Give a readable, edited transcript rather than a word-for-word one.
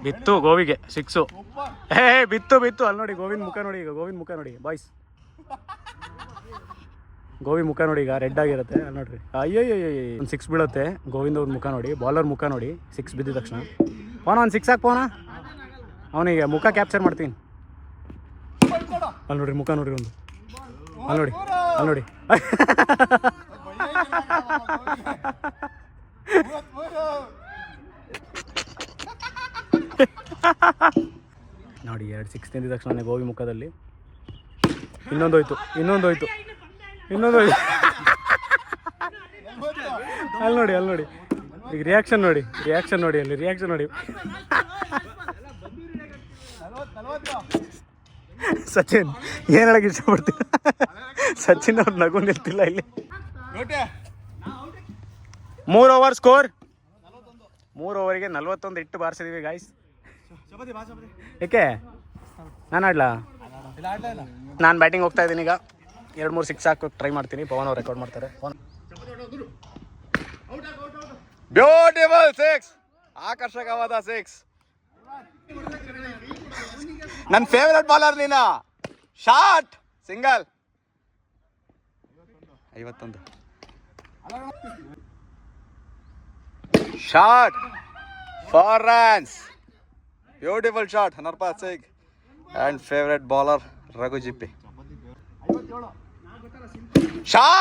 ಬಿತ್ತು ಗೋವಿಗೆ 6. ಹೇ ಬಿತ್ತು ಅಲ್ಲಿ ನೋಡಿ ಗೋವಿನ ಮುಖ ನೋಡಿ. ಈಗ ಗೋವಿನ ಮುಖ ನೋಡಿ ಬಾಯ್ಸ್, ಗೋವಿ ಮುಖ ನೋಡಿ. ಈಗ ರೆಡ್ ಆಗಿರುತ್ತೆ ಅಲ್ಲಿ ನೋಡ್ರಿ. ಅಯ್ಯಯ್ಯಯ್ಯ ಒಂದು 6 ಬೀಳುತ್ತೆ. ಗೋವಿಂದ ಅವ್ರ ಮುಖ ನೋಡಿ, ಬಾಲರ್ ಮುಖ ನೋಡಿ. 6 ಬಿದ್ದ ತಕ್ಷಣ ಪವನ ಒಂದು 6 ಹಾಕಿ ಪವನ. ಅವನಿಗೆ ಮುಖ ಕ್ಯಾಪ್ಚರ್ ಮಾಡ್ತೀನಿ. ಅಲ್ಲಿ ನೋಡ್ರಿ ಮುಖ ನೋಡ್ರಿ ಒಂದು. ಅಲ್ಲಿ ನೋಡಿ ನೋಡಿ 2 6 ತಿಂದಿದ ತಕ್ಷಣ ಗೋವಿ ಮುಖದಲ್ಲಿ ಇನ್ನೊಂದೋಯ್ತು. ಅಲ್ಲಿ ನೋಡಿ ಈಗ ರಿಯಾಕ್ಷನ್ ನೋಡಿ ಅಲ್ಲಿ ರಿಯಾಕ್ಷನ್ ನೋಡಿ. ಸಚಿನ್ ಏನು ಹೇಳಕ್ಕೆ ಇಷ್ಟಪಡ್ತೀರ? ಸಚಿನ್ ಅವ್ರು ನಗು ನಿಲ್ತಿಲ್ಲ ಇಲ್ಲಿ. 3 ಓವರ್ ಸ್ಕೋರ್. 3 ಓವರಿಗೆ 41 ಹಿಟ್ಟು ಬಾರಿಸಿದೀವಿ ಗಾಯ್ಸ್. ಏಕೆ ನಾನು ಆಡ್ಲಾ? ನಾನು ಬ್ಯಾಟಿಂಗ್ ಹೋಗ್ತಾ ಇದ್ದೀನಿ ಈಗ. 2-3 6 ಹಾಕೋಕೆ ಟ್ರೈ ಮಾಡ್ತೀನಿ. ಪವನ್ ಅವ್ರು ರೆಕಾರ್ಡ್ ಮಾಡ್ತಾರೆ. ಬ್ಯೂಟಿಫುಲ್ 6, ಆಕರ್ಷಕವಾದ 6. ನನ್ನ ಫೇವರೆಟ್ ಬಾಲರ್ ನೀನು. Shot single 51. Shot 4 runs. Beautiful shot Harpal Singh and favorite bowler Raghu Jippy. Shot!